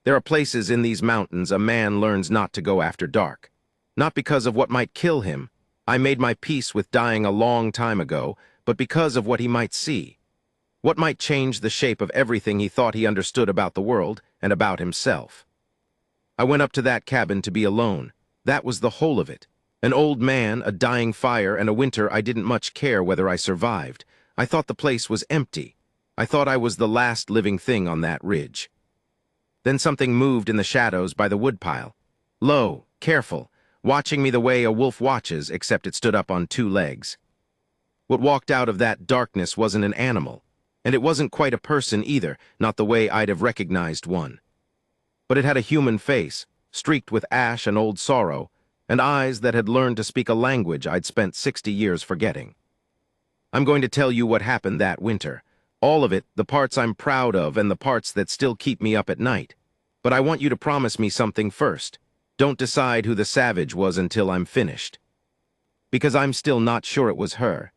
There are places in these mountains a man learns not to go after dark. Not because of what might kill him. I made my peace with dying a long time ago, but because of what he might see. What might change the shape of everything he thought he understood about the world and about himself. I went up to that cabin to be alone. That was the whole of it. An old man, a dying fire, and a winter I didn't much care whether I survived. I thought the place was empty. I thought I was the last living thing on that ridge. Then something moved in the shadows by the woodpile. Low, careful, watching me the way a wolf watches, except it stood up on two legs. What walked out of that darkness wasn't an animal, and it wasn't quite a person either, not the way I'd have recognized one. But it had a human face, streaked with ash and old sorrow, and eyes that had learned to speak a language I'd spent 60 years forgetting. I'm going to tell you what happened that winter. All of it, the parts I'm proud of and the parts that still keep me up at night. But I want you to promise me something first. Don't decide who the savage was until I'm finished. Because I'm still not sure it was her.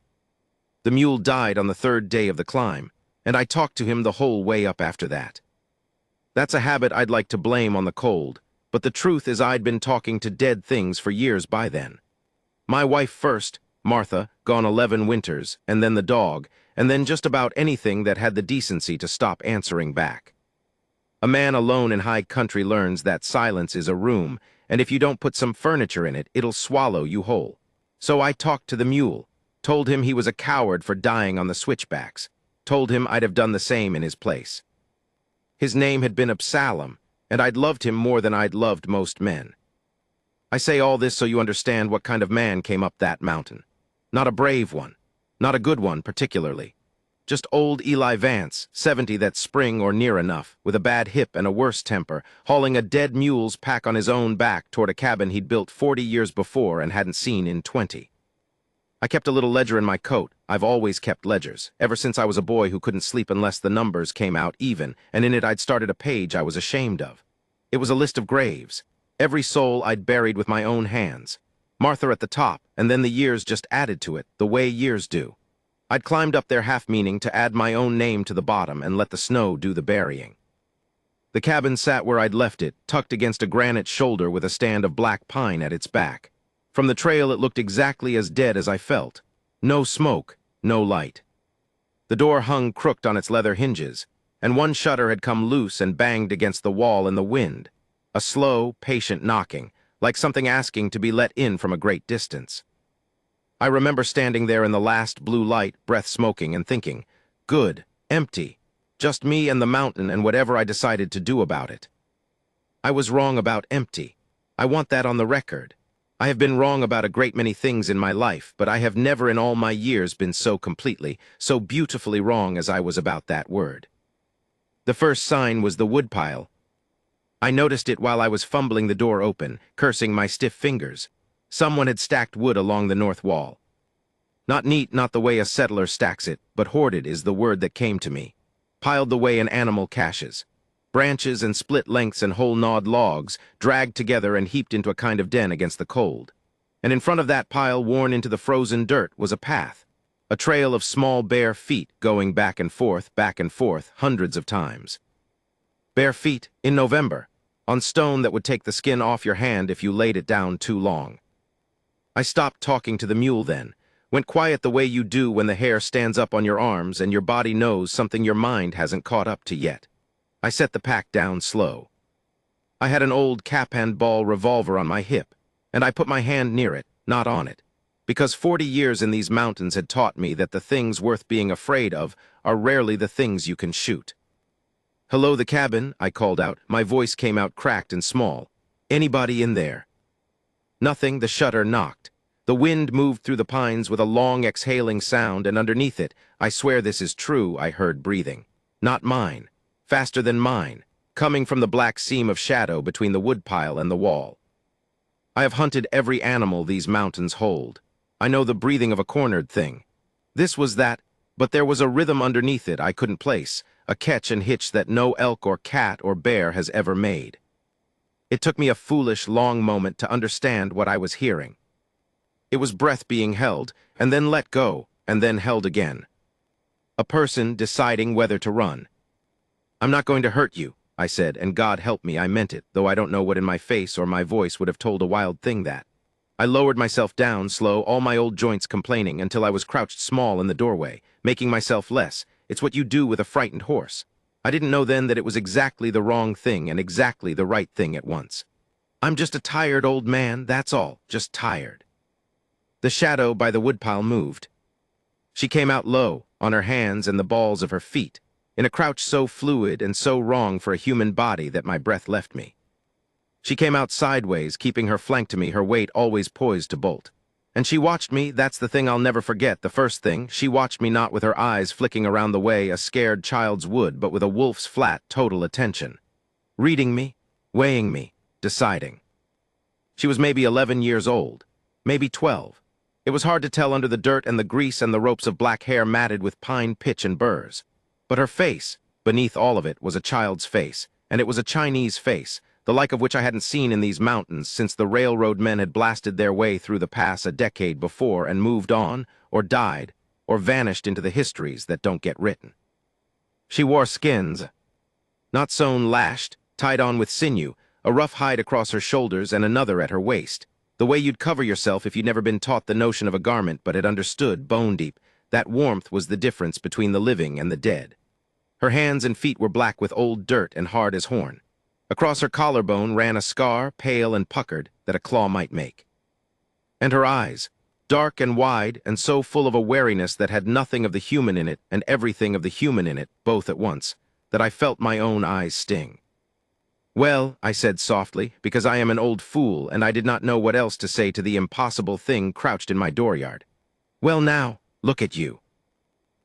The mule died on the third day of the climb, and I talked to him the whole way up after that. That's a habit I'd like to blame on the cold, but the truth is I'd been talking to dead things for years by then. My wife first, Martha, gone 11 winters, and then the dog, and then just about anything that had the decency to stop answering back. A man alone in high country learns that silence is a room, and if you don't put some furniture in it, it'll swallow you whole. So I talked to the mule, told him he was a coward for dying on the switchbacks, told him I'd have done the same in his place. His name had been Absalom, and I'd loved him more than I'd loved most men. I say all this so you understand what kind of man came up that mountain. Not a brave one. Not a good one, particularly. Just old Eli Vance, 70 that spring or near enough, with a bad hip and a worse temper, hauling a dead mule's pack on his own back toward a cabin he'd built 40 years before and hadn't seen in 20. I kept a little ledger in my coat. I've always kept ledgers, ever since I was a boy who couldn't sleep unless the numbers came out even, and in it I'd started a page I was ashamed of. It was a list of graves, every soul I'd buried with my own hands. Martha at the top, and then the years just added to it, the way years do. I'd climbed up there half-meaning to add my own name to the bottom and let the snow do the burying. The cabin sat where I'd left it, tucked against a granite shoulder with a stand of black pine at its back. From the trail it looked exactly as dead as I felt. No smoke, no light. The door hung crooked on its leather hinges, and one shutter had come loose and banged against the wall in the wind. A slow, patient knocking, like something asking to be let in from a great distance. I remember standing there in the last blue light, breath smoking, and thinking, good, empty, just me and the mountain and whatever I decided to do about it. I was wrong about empty. I want that on the record. I have been wrong about a great many things in my life, but I have never in all my years been so completely, so beautifully wrong as I was about that word. The first sign was the woodpile. I noticed it while I was fumbling the door open, cursing my stiff fingers. Someone had stacked wood along the north wall. Not neat, not the way a settler stacks it, but hoarded is the word that came to me. Piled the way an animal caches. Branches and split lengths and whole gnawed logs, dragged together and heaped into a kind of den against the cold. And in front of that pile, worn into the frozen dirt, was a path. A trail of small bare feet going back and forth, hundreds of times. Bare feet, in November, on stone that would take the skin off your hand if you laid it down too long. I stopped talking to the mule then, went quiet the way you do when the hair stands up on your arms and your body knows something your mind hasn't caught up to yet. I set the pack down slow. I had an old cap-and-ball revolver on my hip, and I put my hand near it, not on it, because 40 years in these mountains had taught me that the things worth being afraid of are rarely the things you can shoot. "Hello, the cabin," I called out. My voice came out cracked and small. "Anybody in there?" Nothing. The shutter knocked. The wind moved through the pines with a long exhaling sound, and underneath it, I swear this is true, I heard breathing. Not mine. Faster than mine. Coming from the black seam of shadow between the woodpile and the wall. I have hunted every animal these mountains hold. I know the breathing of a cornered thing. This was that, but there was a rhythm underneath it I couldn't place, a catch and hitch that no elk or cat or bear has ever made. It took me a foolish, long moment to understand what I was hearing. It was breath being held, and then let go, and then held again. A person deciding whether to run. "I'm not going to hurt you," I said, and God help me, I meant it, though I don't know what in my face or my voice would have told a wild thing that. I lowered myself down, slow, all my old joints complaining, until I was crouched small in the doorway, making myself less. It's what you do with a frightened horse. I didn't know then that it was exactly the wrong thing and exactly the right thing at once. I'm just a tired old man, that's all, just tired. The shadow by the woodpile moved. She came out low, on her hands and the balls of her feet, in a crouch so fluid and so wrong for a human body that my breath left me. She came out sideways, keeping her flank to me, her weight always poised to bolt. And she watched me, that's the thing I'll never forget, the first thing. She watched me not with her eyes flicking around the way a scared child's would, but with a wolf's flat, total attention. Reading me, weighing me, deciding. She was maybe 11 years old, maybe 12. It was hard to tell under the dirt and the grease and the ropes of black hair matted with pine pitch and burrs. But her face, beneath all of it, was a child's face, and it was a Chinese face, the like of which I hadn't seen in these mountains since the railroad men had blasted their way through the pass a decade before and moved on, or died, or vanished into the histories that don't get written. She wore skins, not sewn lashed, tied on with sinew, a rough hide across her shoulders and another at her waist. The way you'd cover yourself if you'd never been taught the notion of a garment but had understood, bone deep, that warmth was the difference between the living and the dead. Her hands and feet were black with old dirt and hard as horn. Across her collarbone ran a scar, pale and puckered, that a claw might make. And her eyes, dark and wide and so full of a wariness that had nothing of the human in it and everything of the human in it, both at once, that I felt my own eyes sting. Well, I said softly, because I am an old fool and I did not know what else to say to the impossible thing crouched in my dooryard. Well now, look at you.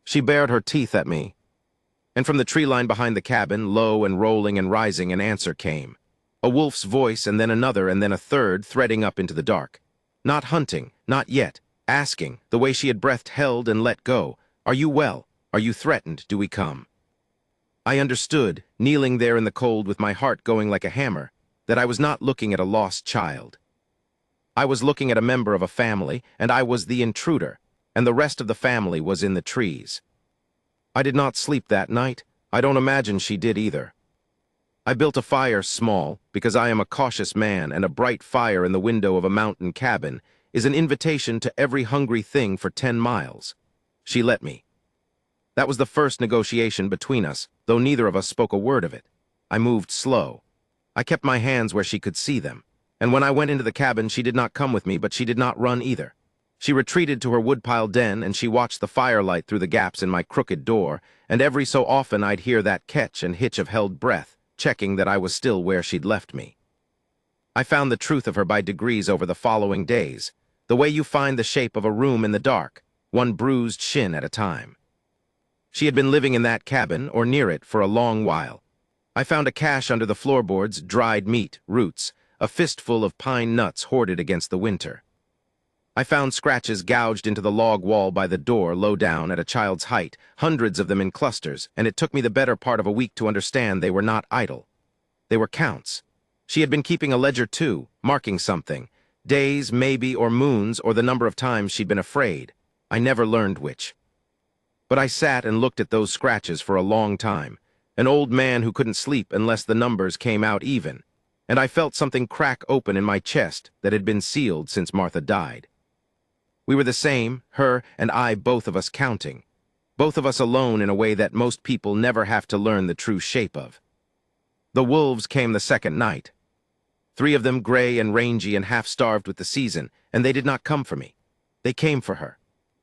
She bared her teeth at me, and from the tree line behind the cabin, low and rolling and rising, an answer came. A wolf's voice and then another and then a third threading up into the dark. Not hunting, not yet, asking, the way she had breathed held and let go. Are you well? Are you threatened? Do we come? I understood, kneeling there in the cold with my heart going like a hammer, that I was not looking at a lost child. I was looking at a member of a family, and I was the intruder, and the rest of the family was in the trees. I did not sleep that night. I don't imagine she did either. I built a fire small, because I am a cautious man, and a bright fire in the window of a mountain cabin is an invitation to every hungry thing for 10 miles. She let me. That was the first negotiation between us, though neither of us spoke a word of it. I moved slow. I kept my hands where she could see them, and when I went into the cabin she did not come with me, but she did not run either. She retreated to her woodpile den, and she watched the firelight through the gaps in my crooked door, and every so often I'd hear that catch and hitch of held breath, checking that I was still where she'd left me. I found the truth of her by degrees over the following days, the way you find the shape of a room in the dark, one bruised shin at a time. She had been living in that cabin, or near it, for a long while. I found a cache under the floorboards, dried meat, roots, a fistful of pine nuts hoarded against the winter. I found scratches gouged into the log wall by the door, low down, at a child's height, hundreds of them in clusters, and it took me the better part of a week to understand they were not idle. They were counts. She had been keeping a ledger too, marking something, days, maybe, or moons, or the number of times she'd been afraid. I never learned which. But I sat and looked at those scratches for a long time, an old man who couldn't sleep unless the numbers came out even, and I felt something crack open in my chest that had been sealed since Martha died. We were the same, her and I, both of us counting, both of us alone in a way that most people never have to learn the true shape of. The wolves came the second night. 3 of them gray and rangy and half-starved with the season, and they did not come for me. They came for her.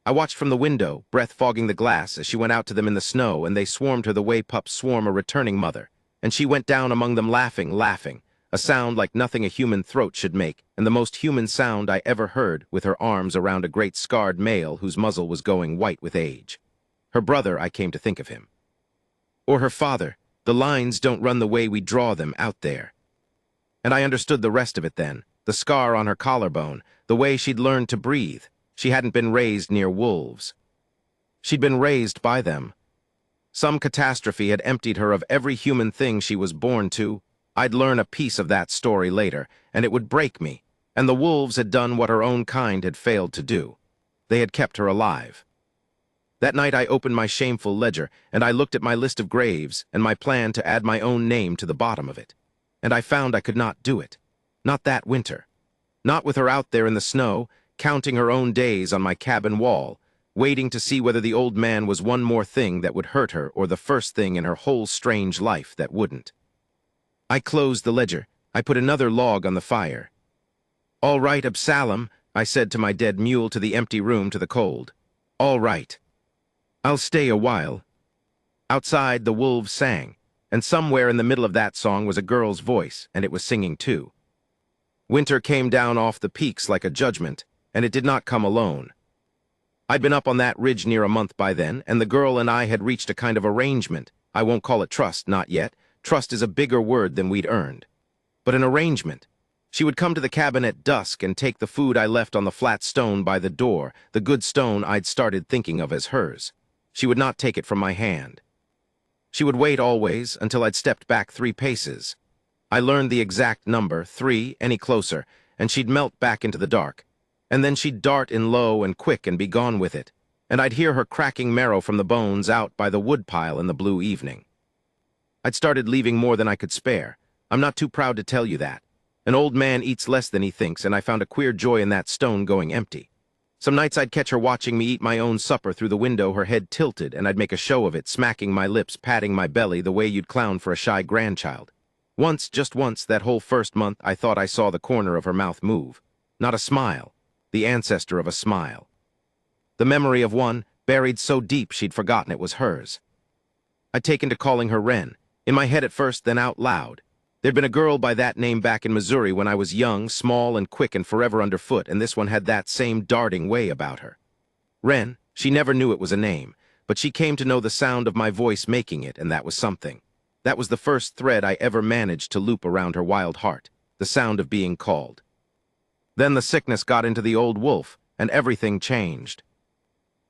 I watched from the window, breath fogging the glass, as she went out to them in the snow, and they swarmed her the way pups swarm a returning mother, and she went down among them laughing, a sound like nothing a human throat should make, and the most human sound I ever heard, with her arms around a great scarred male whose muzzle was going white with age. Her brother, I came to think of him. Or her father. The lines don't run the way we draw them out there. And I understood the rest of it then, the scar on her collarbone, the way she'd learned to breathe. She hadn't been raised near wolves. She'd been raised by them. Some catastrophe had emptied her of every human thing she was born to. I'd learn a piece of that story later, and it would break me, and the wolves had done what her own kind had failed to do. They had kept her alive. That night I opened my shameful ledger, and I looked at my list of graves and my plan to add my own name to the bottom of it. And I found I could not do it. Not that winter. Not with her out there in the snow, counting her own days on my cabin wall, waiting to see whether the old man was one more thing that would hurt her or the first thing in her whole strange life that wouldn't. I closed the ledger. I put another log on the fire. "All right, Absalom," I said to my dead mule, to the empty room, to the cold. "All right. I'll stay a while." Outside, the wolves sang, and somewhere in the middle of that song was a girl's voice, and it was singing too. Winter came down off the peaks like a judgment, and it did not come alone. I'd been up on that ridge near a month by then, and the girl and I had reached a kind of arrangement. I won't call it trust, not yet. Trust is a bigger word than we'd earned. But an arrangement. She would come to the cabin at dusk and take the food I left on the flat stone by the door, the good stone I'd started thinking of as hers. She would not take it from my hand. She would wait always until I'd stepped back 3 paces. I learned the exact number, 3, any closer, and she'd melt back into the dark. And then she'd dart in low and quick and be gone with it, and I'd hear her cracking marrow from the bones out by the woodpile in the blue evening. I'd started leaving more than I could spare. I'm not too proud to tell you that. An old man eats less than he thinks, and I found a queer joy in that stone going empty. Some nights I'd catch her watching me eat my own supper through the window, her head tilted, and I'd make a show of it, smacking my lips, patting my belly, the way you'd clown for a shy grandchild. Once, just once, that whole first month, I thought I saw the corner of her mouth move. Not a smile. The ancestor of a smile. The memory of one, buried so deep she'd forgotten it was hers. I'd taken to calling her Wren, in my head at first, then out loud. There'd been a girl by that name back in Missouri when I was young, small and quick and forever underfoot, and this one had that same darting way about her. Wren, she never knew it was a name, but she came to know the sound of my voice making it, and that was something. That was the first thread I ever managed to loop around her wild heart, the sound of being called. Then the sickness got into the old wolf, and everything changed.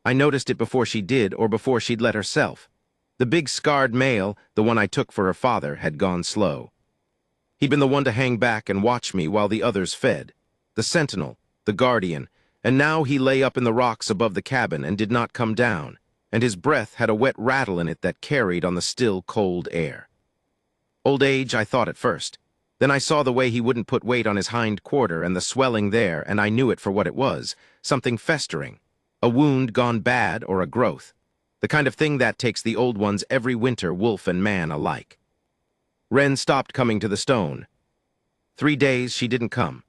I noticed it before she did, or before she'd let herself. The big scarred male, the one I took for her father, had gone slow. He'd been the one to hang back and watch me while the others fed. The sentinel, the guardian, and now he lay up in the rocks above the cabin and did not come down, and his breath had a wet rattle in it that carried on the still, cold air. Old age, I thought at first. Then I saw the way he wouldn't put weight on his hind quarter and the swelling there, and I knew it for what it was, something festering, a wound gone bad or a growth, the kind of thing that takes the old ones every winter, wolf and man alike. Wren stopped coming to the stone. 3 days she didn't come.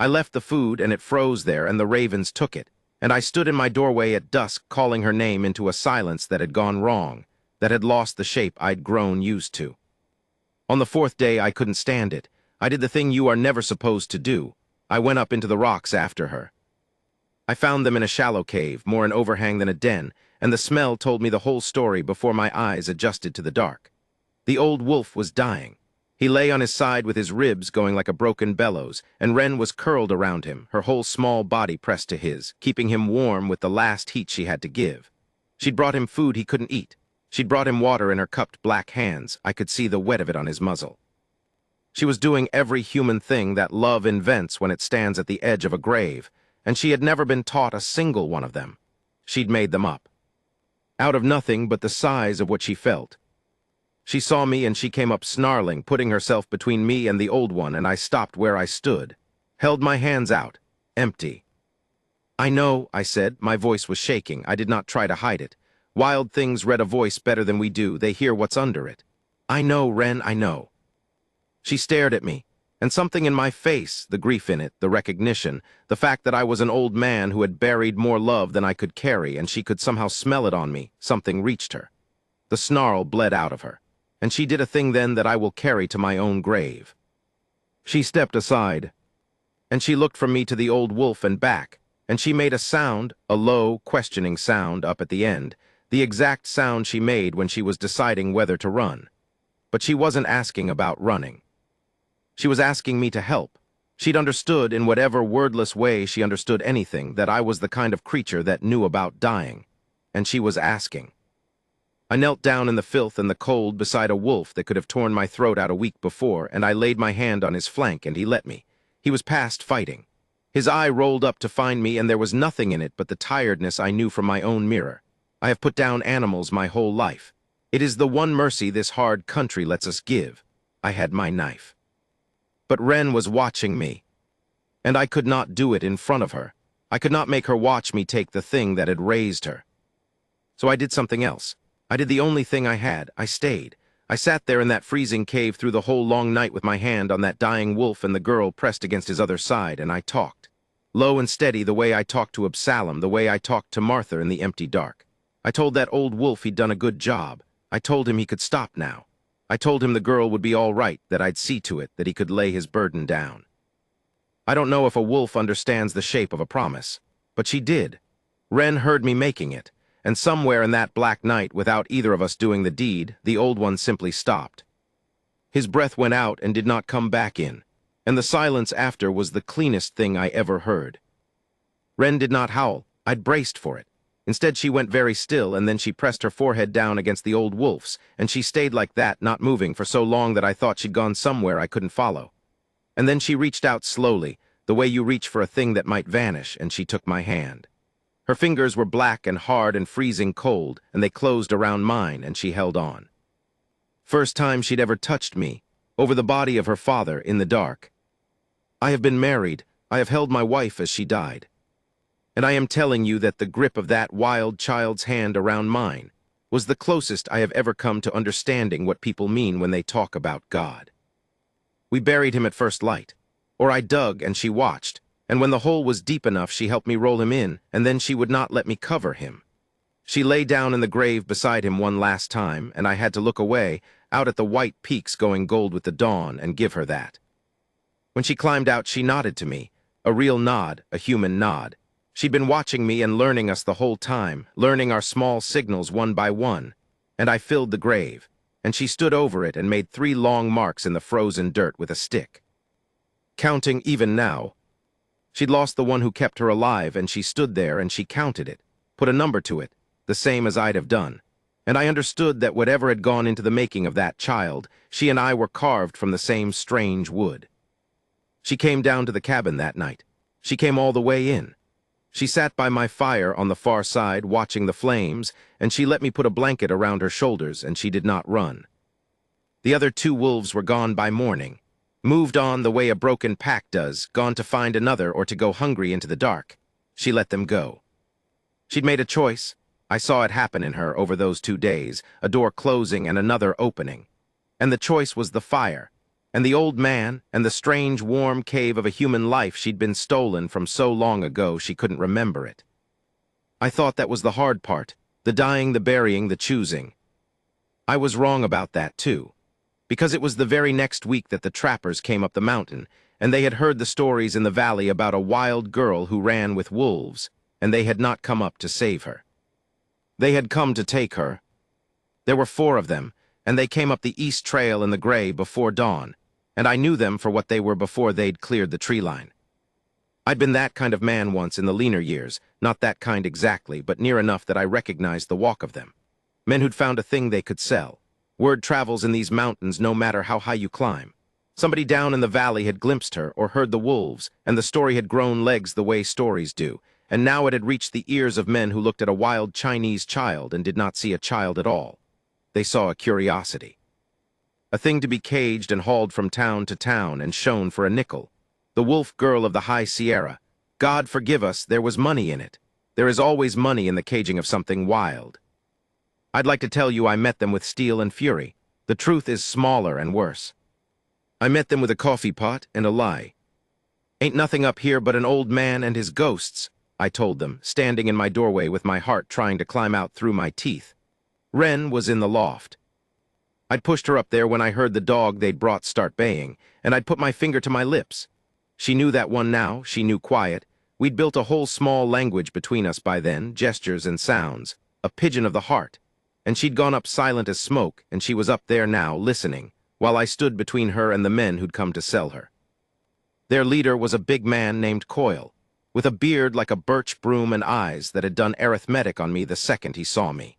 I left the food and it froze there, and the ravens took it, and I stood in my doorway at dusk calling her name into a silence that had gone wrong, that had lost the shape I'd grown used to. On the 4th day I couldn't stand it. I did the thing you are never supposed to do. I went up into the rocks after her. I found them in a shallow cave, more an overhang than a den, and the smell told me the whole story before my eyes adjusted to the dark. The old wolf was dying. He lay on his side with his ribs going like a broken bellows, and Wren was curled around him, her whole small body pressed to his, keeping him warm with the last heat she had to give. She'd brought him food he couldn't eat. She'd brought him water in her cupped black hands. I could see the wet of it on his muzzle. She was doing every human thing that love invents when it stands at the edge of a grave, and she had never been taught a single one of them. She'd made them up. Out of nothing but the size of what she felt. She saw me and she came up snarling, putting herself between me and the old one, and I stopped where I stood, held my hands out, empty. "I know," I said. My voice was shaking. I did not try to hide it. Wild things read a voice better than we do. They hear what's under it. "I know, Wren, I know." She stared at me, and something in my face, the grief in it, the recognition, the fact that I was an old man who had buried more love than I could carry, and she could somehow smell it on me, something reached her. The snarl bled out of her, and she did a thing then that I will carry to my own grave. She stepped aside, and she looked from me to the old wolf and back, and she made a sound, a low, questioning sound up at the end, the exact sound she made when she was deciding whether to run. But she wasn't asking about running. She was asking me to help. She'd understood, in whatever wordless way she understood anything, that I was the kind of creature that knew about dying. And she was asking. I knelt down in the filth and the cold beside a wolf that could have torn my throat out a week before, and I laid my hand on his flank, and he let me. He was past fighting. His eye rolled up to find me, and there was nothing in it but the tiredness I knew from my own mirror. I have put down animals my whole life. It is the one mercy this hard country lets us give. I had my knife. But Wren was watching me, and I could not do it in front of her. I could not make her watch me take the thing that had raised her. So I did something else. I did the only thing I had. I stayed. I sat there in that freezing cave through the whole long night with my hand on that dying wolf and the girl pressed against his other side, and I talked. Low and steady, the way I talked to Absalom, the way I talked to Martha in the empty dark. I told that old wolf he'd done a good job. I told him he could stop now. I told him the girl would be all right, that I'd see to it, that he could lay his burden down. I don't know if a wolf understands the shape of a promise, but she did. Wren heard me making it, and somewhere in that black night, without either of us doing the deed, the old one simply stopped. His breath went out and did not come back in, and the silence after was the cleanest thing I ever heard. Wren did not howl. I'd braced for it. Instead, she went very still, and then she pressed her forehead down against the old wolf's, and she stayed like that, not moving, for so long that I thought she'd gone somewhere I couldn't follow. And then she reached out slowly, the way you reach for a thing that might vanish, and she took my hand. Her fingers were black and hard and freezing cold, and they closed around mine, and she held on. First time she'd ever touched me, over the body of her father in the dark. I have been married. I have held my wife as she died. And I am telling you that the grip of that wild child's hand around mine was the closest I have ever come to understanding what people mean when they talk about God. We buried him at first light, or I dug and she watched, and when the hole was deep enough she helped me roll him in, and then she would not let me cover him. She lay down in the grave beside him one last time, and I had to look away, out at the white peaks going gold with the dawn, and give her that. When she climbed out, she nodded to me, a real nod, a human nod. She'd been watching me and learning us the whole time, learning our small signals one by one, and I filled the grave, and she stood over it and made 3 long marks in the frozen dirt with a stick. Counting even now. She'd lost the one who kept her alive, and she stood there and she counted it, put a number to it, the same as I'd have done. And I understood that whatever had gone into the making of that child, she and I were carved from the same strange wood. She came down to the cabin that night. She came all the way in. She sat by my fire on the far side, watching the flames, and she let me put a blanket around her shoulders, and she did not run. The other 2 wolves were gone by morning, moved on the way a broken pack does, gone to find another or to go hungry into the dark. She let them go. She'd made a choice. I saw it happen in her over those 2 days, a door closing and another opening. And the choice was the fire, and the old man, and the strange warm cave of a human life she'd been stolen from so long ago she couldn't remember it. I thought that was the hard part, the dying, the burying, the choosing. I was wrong about that too, because it was the very next week that the trappers came up the mountain, and they had heard the stories in the valley about a wild girl who ran with wolves, and they had not come up to save her. They had come to take her. There were 4 of them, and they came up the east trail in the gray before dawn, and I knew them for what they were before they'd cleared the tree line. I'd been that kind of man once in the leaner years, not that kind exactly, but near enough that I recognized the walk of them. Men who'd found a thing they could sell. Word travels in these mountains no matter how high you climb. Somebody down in the valley had glimpsed her or heard the wolves, and the story had grown legs the way stories do, and now it had reached the ears of men who looked at a wild Chinese child and did not see a child at all. They saw a curiosity. A thing to be caged and hauled from town to town and shown for a nickel. The wolf girl of the High Sierra. God forgive us, there was money in it. There is always money in the caging of something wild. I'd like to tell you I met them with steel and fury. The truth is smaller and worse. I met them with a coffee pot and a lie. Ain't nothing up here but an old man and his ghosts, I told them, standing in my doorway with my heart trying to climb out through my teeth. Wren was in the loft. I'd pushed her up there when I heard the dog they'd brought start baying, and I'd put my finger to my lips. She knew that one now, she knew quiet. We'd built a whole small language between us by then, gestures and sounds, a pigeon of the heart. And she'd gone up silent as smoke, and she was up there now, listening, while I stood between her and the men who'd come to sell her. Their leader was a big man named Coyle, with a beard like a birch broom and eyes that had done arithmetic on me the second he saw me.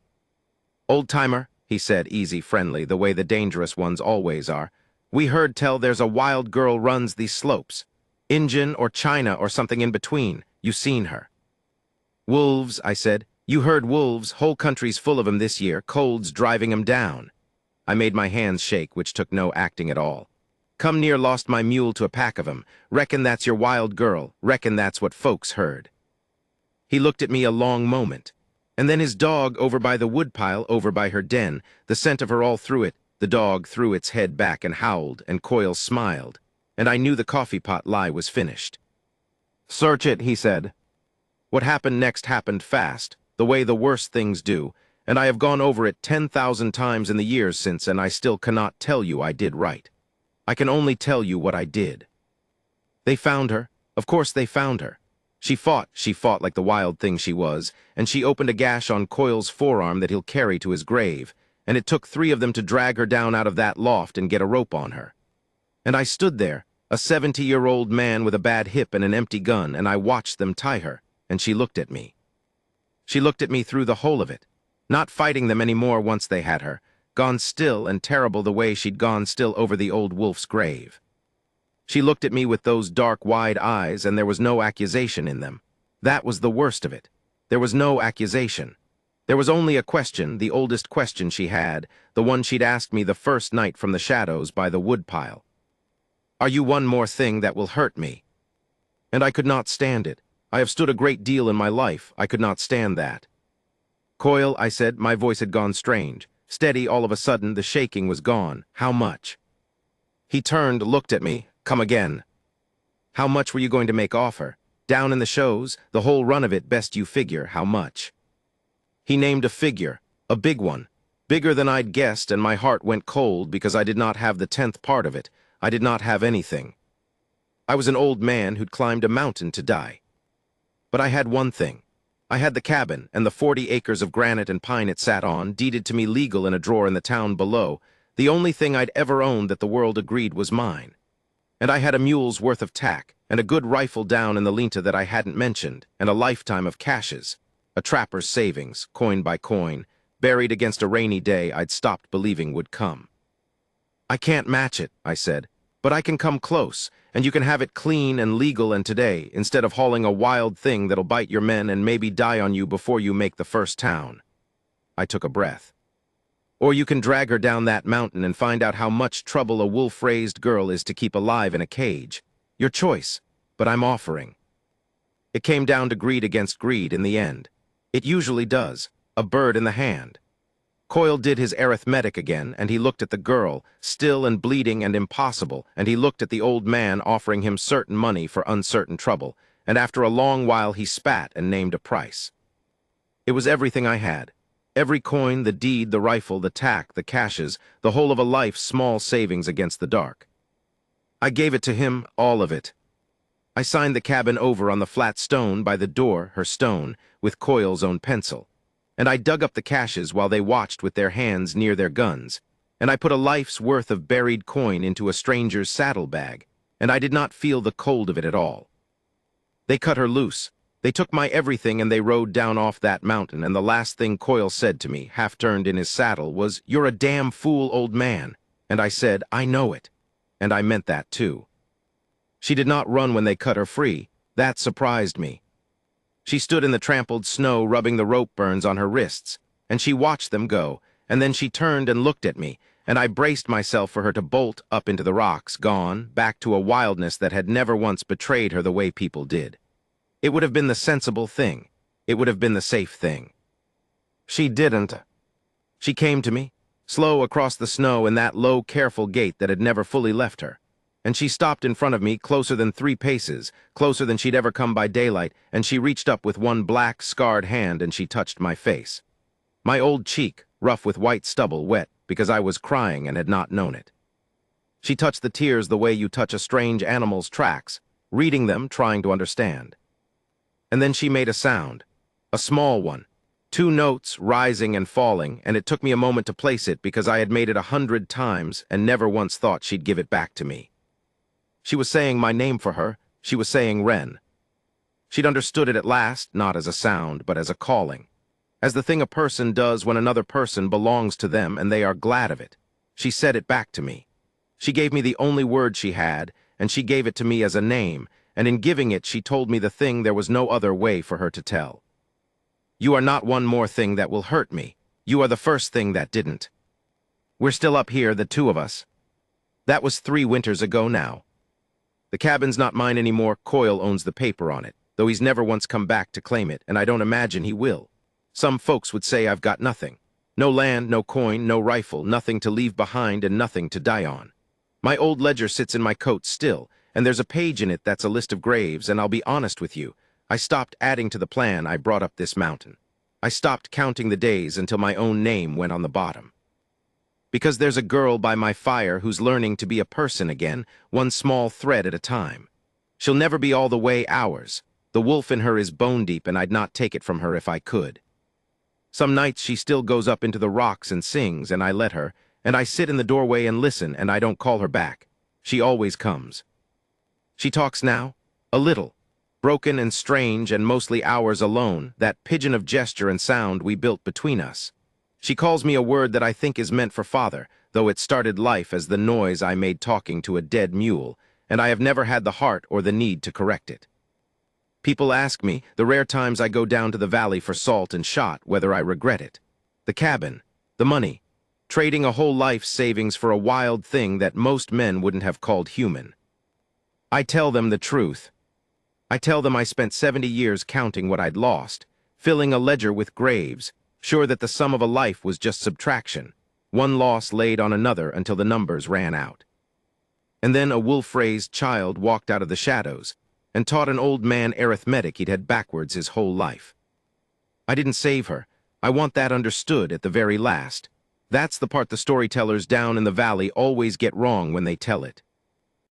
"Old-timer," he said, easy, friendly, the way the dangerous ones always are, "we heard tell there's a wild girl runs these slopes. Injun or China or something in between. You seen her." "Wolves," I said. You heard wolves, whole countries full of 'em this year, colds driving 'em down. I made my hands shake, which took no acting at all. Come near lost my mule to a pack of 'em. Reckon that's your wild girl. Reckon that's what folks heard. He looked at me a long moment. And then his dog over by the woodpile, over by her den, the scent of her all through it. The dog threw its head back and howled, and Coyle smiled, and I knew the coffee pot lie was finished. "Search it," he said. What happened next happened fast, the way the worst things do, and I have gone over it 10,000 times in the years since, and I still cannot tell you I did right. I can only tell you what I did. They found her. Of course they found her. She fought like the wild thing she was, and she opened a gash on Coyle's forearm that he'll carry to his grave, and it took 3 of them to drag her down out of that loft and get a rope on her. And I stood there, a 70-year-old man with a bad hip and an empty gun, and I watched them tie her, and she looked at me. She looked at me through the whole of it, not fighting them any more once they had her, gone still and terrible the way she'd gone still over the old wolf's grave. She looked at me with those dark, wide eyes, and there was no accusation in them. That was the worst of it. There was no accusation. There was only a question, the oldest question she had, the one she'd asked me the first night from the shadows by the woodpile. "Are you one more thing that will hurt me?" And I could not stand it. I have stood a great deal in my life. I could not stand that. "Coyle," I said, my voice had gone strange. Steady, all of a sudden, the shaking was gone. "How much?" He turned, looked at me. "Come again." "How much were you going to make off her? Down in the shows, the whole run of it, best you figure, how much?" He named a figure, a big one, bigger than I'd guessed, and my heart went cold because I did not have the 10th part of it. I did not have anything. I was an old man who'd climbed a mountain to die. But I had one thing. I had the cabin and the 40 acres of granite and pine it sat on, deeded to me legal in a drawer in the town below, the only thing I'd ever owned that the world agreed was mine. And I had a mule's worth of tack, and a good rifle down in the Linta that I hadn't mentioned, and a lifetime of caches, a trapper's savings, coin by coin, buried against a rainy day I'd stopped believing would come. "I can't match it," I said, "but I can come close, and you can have it clean and legal and today, instead of hauling a wild thing that'll bite your men and maybe die on you before you make the first town." I took a breath. "Or you can drag her down that mountain and find out how much trouble a wolf-raised girl is to keep alive in a cage. Your choice, but I'm offering." It came down to greed against greed in the end. It usually does, a bird in the hand. Coyle did his arithmetic again, and he looked at the girl, still and bleeding and impossible, and he looked at the old man offering him certain money for uncertain trouble, and after a long while he spat and named a price. It was everything I had. Every coin, the deed, the rifle, the tack, the caches, the whole of a life's small savings against the dark. I gave it to him, all of it. I signed the cabin over on the flat stone by the door, her stone, with Coyle's own pencil. And I dug up the caches while they watched with their hands near their guns. And I put a life's worth of buried coin into a stranger's saddlebag, and I did not feel the cold of it at all. They cut her loose. They took my everything and they rode down off that mountain, and the last thing Coyle said to me, half-turned in his saddle, was, "You're a damn fool, old man." And I said, "I know it." And I meant that, too. She did not run when they cut her free. That surprised me. She stood in the trampled snow rubbing the rope burns on her wrists, and she watched them go, and then she turned and looked at me, and I braced myself for her to bolt up into the rocks, gone, back to a wildness that had never once betrayed her the way people did. It would have been the sensible thing. It would have been the safe thing. She didn't. She came to me, slow across the snow in that low, careful gait that had never fully left her. And she stopped in front of me closer than 3 paces, closer than she'd ever come by daylight, and she reached up with one black, scarred hand and she touched my face. My old cheek, rough with white stubble, wet because I was crying and had not known it. She touched the tears the way you touch a strange animal's tracks, reading them, trying to understand. And then she made a sound, a small one, 2 notes rising and falling, and it took me a moment to place it because I had made it 100 times and never once thought she'd give it back to me. She was saying my name for her. She was saying Wren. She'd understood it at last, not as a sound, but as a calling. As the thing a person does when another person belongs to them and they are glad of it. She said it back to me. She gave me the only word she had, and she gave it to me as a name, and in giving it she told me the thing there was no other way for her to tell. You are not one more thing that will hurt me. You are the first thing that didn't. We're still up here, the two of us. That was 3 winters ago now. The cabin's not mine anymore. Coyle owns the paper on it, though he's never once come back to claim it, and I don't imagine he will. Some folks would say I've got nothing. No land, no coin, no rifle, nothing to leave behind and nothing to die on. My old ledger sits in my coat still, and there's a page in it that's a list of graves, and I'll be honest with you, I stopped adding to the plan I brought up this mountain. I stopped counting the days until my own name went on the bottom. Because there's a girl by my fire who's learning to be a person again, one small thread at a time. She'll never be all the way ours. The wolf in her is bone deep, and I'd not take it from her if I could. Some nights she still goes up into the rocks and sings, and I let her, and I sit in the doorway and listen, and I don't call her back. She always comes. She talks now, a little, broken and strange and mostly ours alone, that pigeon of gesture and sound we built between us. She calls me a word that I think is meant for father, though it started life as the noise I made talking to a dead mule, and I have never had the heart or the need to correct it. People ask me, the rare times I go down to the valley for salt and shot, whether I regret it. The cabin, the money, trading a whole life's savings for a wild thing that most men wouldn't have called human. I tell them the truth. I tell them I spent 70 years counting what I'd lost, filling a ledger with graves, sure that the sum of a life was just subtraction, one loss laid on another until the numbers ran out. And then a wolf-raised child walked out of the shadows and taught an old man arithmetic he'd had backwards his whole life. I didn't save her. I want that understood at the very last. That's the part the storytellers down in the valley always get wrong when they tell it.